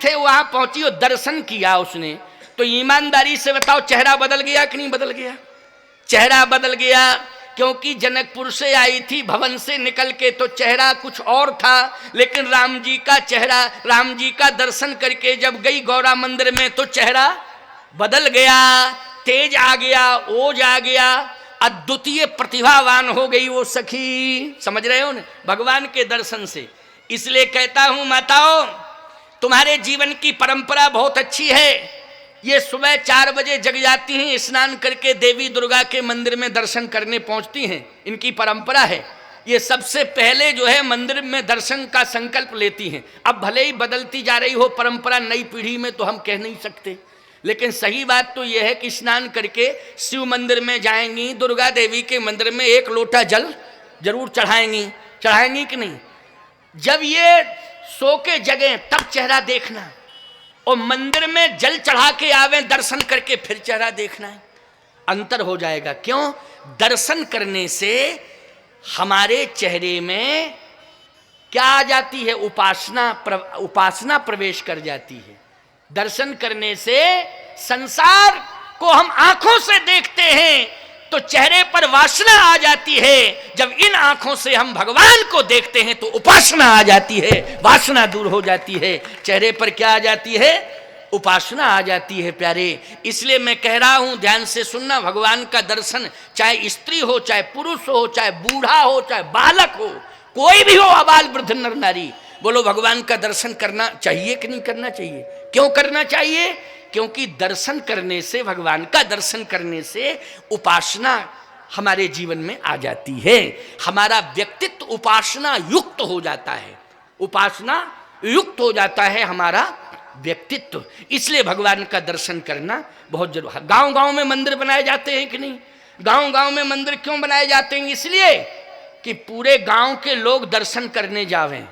थे वहां पहुंची और दर्शन किया उसने, तो ईमानदारी से बताओ चेहरा बदल गया कि नहीं बदल गया? चेहरा बदल गया, क्योंकि जनकपुर से आई थी भवन से निकल के, तो चेहरा कुछ और था, लेकिन राम जी का चेहरा, राम जी का दर्शन करके जब गई गौरा मंदिर में तो चेहरा बदल गया, तेज आ गया, ओज आ गया, अद्वितीय प्रतिभावान हो गई वो सखी। समझ रहे हो ना, भगवान के दर्शन से। इसलिए कहता हूं माताओं, तुम्हारे जीवन की परंपरा बहुत अच्छी है। ये सुबह 4 बजे जग जाती हैं, स्नान करके देवी दुर्गा के मंदिर में दर्शन करने पहुंचती हैं, इनकी परंपरा है। ये सबसे पहले जो है मंदिर में दर्शन का संकल्प लेती हैं। अब भले ही बदलती जा रही हो परंपरा नई पीढ़ी में, तो हम कह नहीं सकते, लेकिन सही बात तो यह है कि स्नान करके शिव मंदिर में जाएंगी, दुर्गा देवी के मंदिर में 1 लोटा जल जरूर चढ़ाएंगी। चढ़ाएंगी कि नहीं? जब ये सो के जगें तब चेहरा देखना, और मंदिर में जल चढ़ा के आवे दर्शन करके फिर चेहरा देखना है, अंतर हो जाएगा। क्यों? दर्शन करने से हमारे चेहरे में क्या आ जाती है? उपासना प्रवेश कर जाती है। दर्शन करने से संसार को हम आंखों से देखते हैं तो चेहरे पर वासना आ जाती है। जब इन आंखों से हम भगवान को देखते हैं तो उपासना आ जाती है, वासना दूर हो जाती है। चेहरे पर क्या आ जाती है? उपासना आ जाती है प्यारे। इसलिए मैं कह रहा हूं, ध्यान से सुनना, भगवान का दर्शन चाहे स्त्री हो, चाहे पुरुष हो, चाहे बूढ़ा हो, चाहे बालक हो, कोई भी हो, अबाल वृद्ध नर नारी, बोलो भगवान का दर्शन करना चाहिए कि नहीं करना चाहिए? क्यों करना चाहिए? क्योंकि दर्शन करने से, भगवान का दर्शन करने से उपासना हमारे जीवन में आ जाती है। हमारा व्यक्तित्व उपासना युक्त हो जाता है, उपासना युक्त हो जाता है हमारा व्यक्तित्व। इसलिए भगवान का दर्शन करना बहुत जरूरी है। गांव गांव में मंदिर बनाए जाते हैं कि नहीं? गांव गांव में मंदिर क्यों बनाए जाते हैं? इसलिए कि पूरे गांव के लोग दर्शन करने जावें,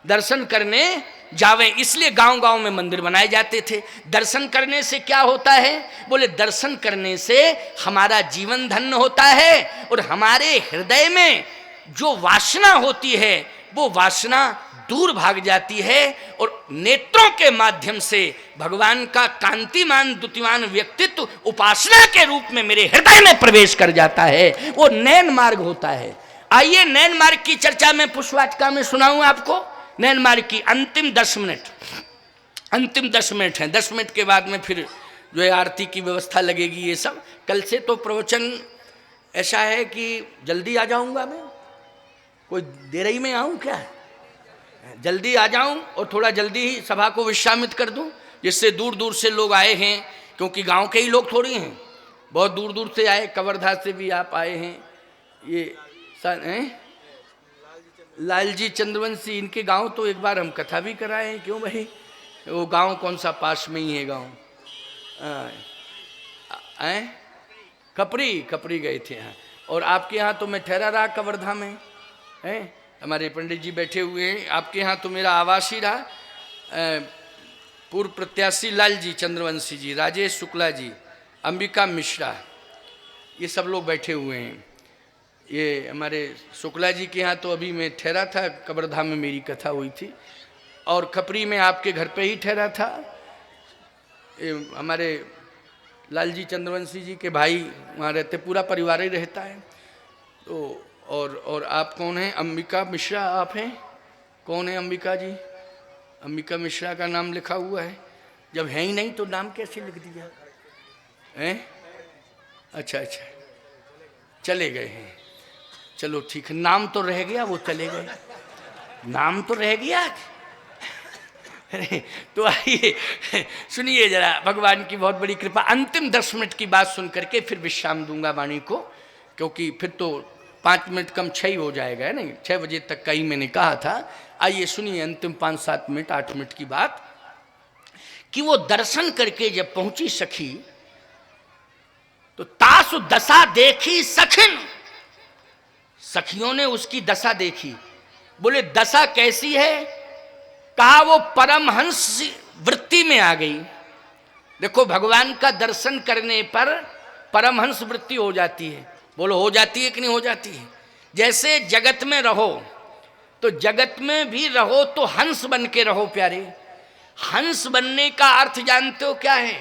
दर्शन करने जावें, इसलिए गांव गांव में मंदिर बनाए जाते थे। दर्शन करने से क्या होता है? बोले दर्शन करने से हमारा जीवन धन्य होता है, और हमारे हृदय में जो वासना होती है वो वासना दूर भाग जाती है, और नेत्रों के माध्यम से भगवान का कांतिमान द्युतिमान व्यक्तित्व उपासना के रूप में मेरे हृदय में प्रवेश कर जाता है। वो नैन मार्ग होता है। आइए नैन मार्ग की चर्चा में पुष्पवाटिका में सुनाऊं आपको। नैन मार्ग की अंतिम 10 मिनट, अंतिम 10 मिनट हैं। 10 मिनट के बाद में फिर जो है आरती की व्यवस्था लगेगी। ये सब कल से तो प्रवचन ऐसा है कि जल्दी आ जाऊंगा मैं, कोई देर ही में आऊं क्या? जल्दी आ जाऊं और थोड़ा जल्दी ही सभा को विश्रामित कर दूं, जिससे दूर दूर से लोग आए हैं, क्योंकि गांव के ही लोग थोड़ी हैं, बहुत दूर दूर से आए, कवर्धा से भी आप आए हैं। ये लालजी चंद्रवंशी, इनके गांव तो एक बार हम कथा भी कराए हैं। क्यों भाई? वो गांव कौन सा पास में ही है गांव? कपरी गए थे यहाँ। और आपके यहाँ तो मैं ठहरा रहा कवर्धा में, हैं हमारे पंडित जी बैठे हुए हैं। आपके यहाँ तो मेरा आवास ही रहा। पूर्व प्रत्याशी लालजी चंद्रवंशी जी, राजेश शुक्ला जी, अंबिका मिश्रा, ये सब लोग बैठे हुए हैं। ये हमारे शुक्ला जी के यहाँ तो अभी मैं ठहरा था, कवर्धा में मेरी कथा हुई थी, और खपरी में आपके घर पे ही ठहरा था। ये हमारे लालजी चंद्रवंशी जी के भाई वहाँ रहते, पूरा परिवार ही रहता है। तो और आप कौन हैं? अंबिका मिश्रा आप हैं? कौन है अंबिका जी? अंबिका मिश्रा का नाम लिखा हुआ है, जब है ही नहीं तो नाम कैसे लिख दिया हैं? अच्छा, चले गए हैं, चलो ठीक है, नाम तो रह गया, वो चले गए, नाम तो रह गया। तो आइए सुनिए जरा, भगवान की बहुत बड़ी कृपा। अंतिम 10 मिनट की बात सुन करके फिर विश्राम दूंगा वाणी को, क्योंकि फिर तो 5 मिनट कम 6 ही हो जाएगा, है नहीं? 6 बजे तक का ही मैंने कहा था। आइए सुनिए अंतिम 5-7 मिनट 8 मिनट की बात, कि वो दर्शन करके जब पहुंची सखी तो तासु दशा देखी सखिन, सखियों ने उसकी दशा देखी। बोले दशा कैसी है? कहा वो परमहंस वृत्ति में आ गई। देखो भगवान का दर्शन करने पर परमहंस वृत्ति हो जाती है। बोलो हो जाती है कि नहीं हो जाती है? जैसे जगत में रहो तो जगत में भी रहो तो हंस बन के रहो प्यारे। हंस बनने का अर्थ जानते हो क्या है?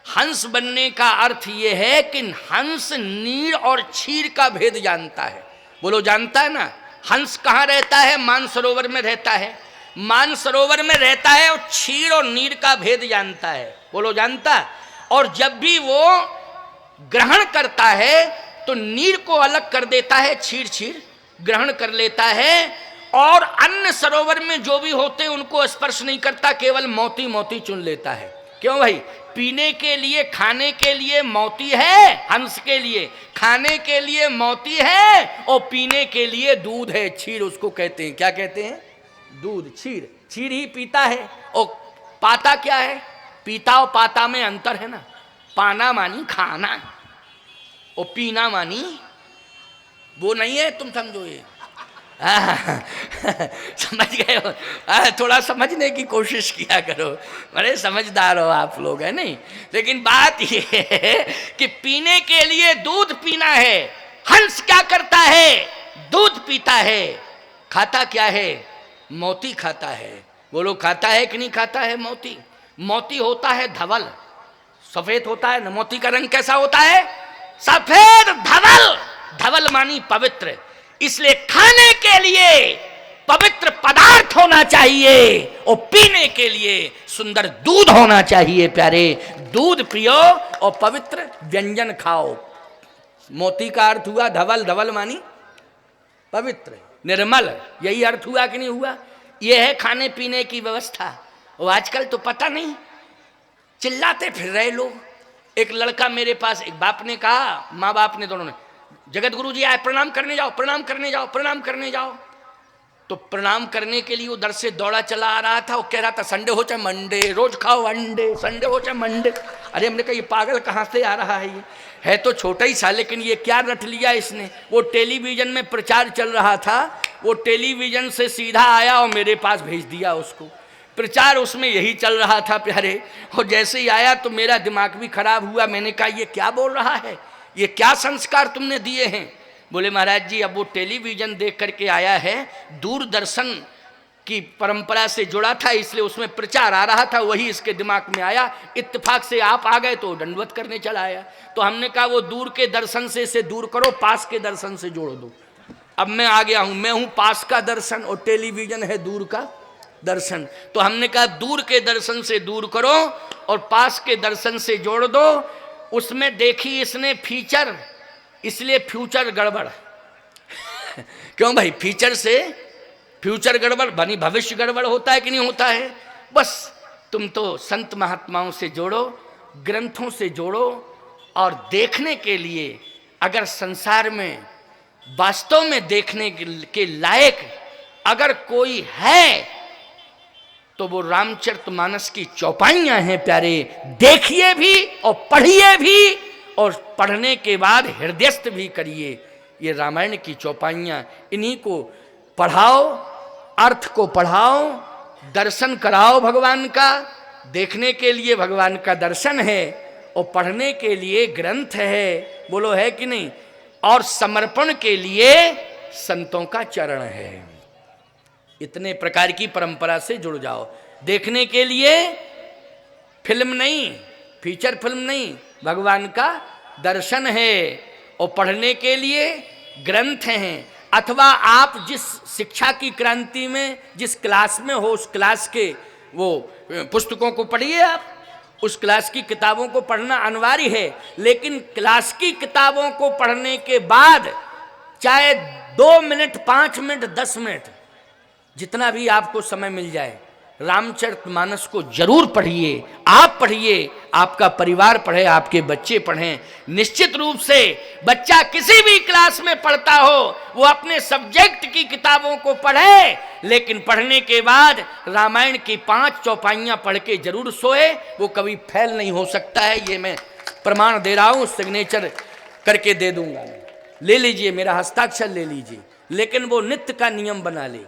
हंस बनने का अर्थ यह है कि हंस नीर और क्षीर का भेद जानता है। बोलो जानता है ना? हंस कहाँ रहता है? मानसरोवर में रहता है। मानसरोवर में रहता है और क्षीर और नीर का भेद जानता है। बोलो जानता? और जब भी वो ग्रहण करता है तो नीर को अलग कर देता है, क्षीर क्षीर ग्रहण कर लेता है, और अन्य सरोवर में जो भी होते हैं उनको स्पर्श नहीं करता, केवल मोती मोती चुन लेता है। क्यों भाई? पीने के लिए, खाने के लिए मोती है, हंस के लिए खाने के लिए मोती है, और पीने के लिए दूध है, क्षीर उसको कहते हैं। क्या कहते हैं? दूध, क्षीर। क्षीर ही पीता है। और पाता क्या है? पीता और पाता में अंतर है ना। पाना मानी खाना, और पीना मानी वो नहीं है, तुम समझो ये। समझ गए हो? थोड़ा समझने की कोशिश किया करो, बड़े समझदार हो आप लोग, है नहीं? लेकिन बात ये है कि पीने के लिए दूध पीना है। हंस क्या करता है? दूध पीता है। खाता क्या है? मोती खाता है। बोलो खाता है कि नहीं खाता है? मोती। मोती होता है धवल, सफेद होता है ना। मोती का रंग कैसा होता है? सफेद धवल। धवल मानी पवित्र। इसलिए खाने के लिए पवित्र पदार्थ होना चाहिए और पीने के लिए सुंदर दूध होना चाहिए। प्यारे, दूध पियो और पवित्र व्यंजन खाओ। मोती का अर्थ हुआ धवल। धवल मानी पवित्र, निर्मल। यही अर्थ हुआ कि नहीं हुआ? यह है खाने पीने की व्यवस्था। और आजकल तो पता नहीं, चिल्लाते फिर रहे लोग। एक लड़का मेरे पास, एक बाप ने कहा, माँ बाप ने दोनों ने, जगत गुरु जी आए, प्रणाम करने जाओ, प्रणाम करने जाओ, प्रणाम करने जाओ। तो प्रणाम करने के लिए उधर से दौड़ा चला आ रहा था। वो कह रहा था संडे हो चाहे मंडे, रोज खाओ अंडे, संडे हो चाहे मंडे। अरे हमने कहा ये पागल कहाँ से आ रहा है? ये है तो छोटा ही सा, लेकिन ये क्या रट लिया इसने। वो टेलीविजन में प्रचार चल रहा था, वो टेलीविजन से सीधा आया और मेरे पास भेज दिया उसको। प्रचार उसमें यही चल रहा था प्यारे। और जैसे ही आया तो मेरा दिमाग भी खराब हुआ। मैंने कहा ये क्या बोल रहा है? ये क्या संस्कार तुमने दिए हैं? बोले महाराज जी अब वो टेलीविजन देख करके आया है, दूरदर्शन की परंपरा से जुड़ा था, इसलिए उसमें प्रचार आ रहा था, वही इसके दिमाग में आया। इत्तेफाक से आप आ गए तो दंडवत करने चला आया। तो हमने कहा वो दूर के दर्शन से इसे दूर करो, पास के दर्शन से जोड़ दो। अब मैं आ गया हूं, मैं हूं पास का दर्शन और टेलीविजन है दूर का दर्शन। तो हमने कहा दूर के दर्शन से दूर करो और पास के दर्शन से जोड़ दो। उसमें देखी इसने फीचर, इसलिए फ्यूचर गड़बड़। क्यों भाई? फीचर से फ्यूचर गड़बड़ बनी, भविष्य गड़बड़ होता है कि नहीं होता है? बस तुम तो संत महात्माओं से जोड़ो, ग्रंथों से जोड़ो, और देखने के लिए अगर संसार में वास्तव में देखने के लायक अगर कोई है तो वो रामचरितमानस की चौपाइयां हैं प्यारे। देखिए भी और पढ़िए भी, और पढ़ने के बाद हृदयस्थ भी करिए। ये रामायण की चौपाइयां, इन्हीं को पढ़ाओ, अर्थ को पढ़ाओ, दर्शन कराओ भगवान का। देखने के लिए भगवान का दर्शन है और पढ़ने के लिए ग्रंथ है। बोलो है कि नहीं? और समर्पण के लिए संतों का चरण है। इतने प्रकार की परंपरा से जुड़ जाओ। देखने के लिए फिल्म नहीं, फीचर फिल्म नहीं, भगवान का दर्शन है। और पढ़ने के लिए ग्रंथ हैं। अथवा आप जिस शिक्षा की क्रांति में जिस क्लास में हो, उस क्लास के वो पुस्तकों को पढ़िए। आप उस क्लास की किताबों को पढ़ना अनिवार्य है, लेकिन क्लास की किताबों को पढ़ने के बाद चाहे 2 मिनट, 5 मिनट, 10 मिनट, जितना भी आपको समय मिल जाए, रामचरितमानस को जरूर पढ़िए। आप पढ़िए, आपका परिवार पढ़े, आपके बच्चे पढ़ें। निश्चित रूप से बच्चा किसी भी क्लास में पढ़ता हो, वो अपने सब्जेक्ट की किताबों को पढ़े, लेकिन पढ़ने के बाद रामायण की 5 चौपाइयां पढ़ के जरूर सोए। वो कभी फेल नहीं हो सकता है। ये मैं प्रमाण दे रहा हूं, सिग्नेचर करके दे दूंगा। ले लीजिए, मेरा हस्ताक्षर ले लीजिए, लेकिन वो नित्य का नियम बना ले।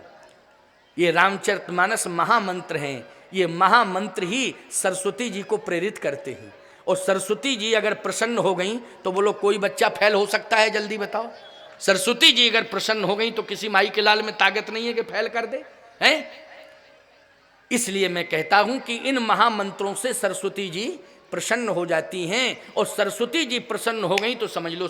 ये रामचरितमानस महामंत्र हैं। ये महामंत्र ही सरस्वती जी को प्रेरित करते हैं। और सरस्वती जी अगर प्रसन्न हो गई तो बोलो कोई बच्चा फेल हो सकता है? जल्दी बताओ। सरस्वती जी अगर प्रसन्न हो गई तो किसी माई के लाल में ताकत नहीं है कि फेल कर दे, हैं? इसलिए मैं कहता हूं कि इन महामंत्रों से सरस्वती जी प्रसन्न हो जाती हैं, और सरस्वती जी प्रसन्न हो गई तो समझ लो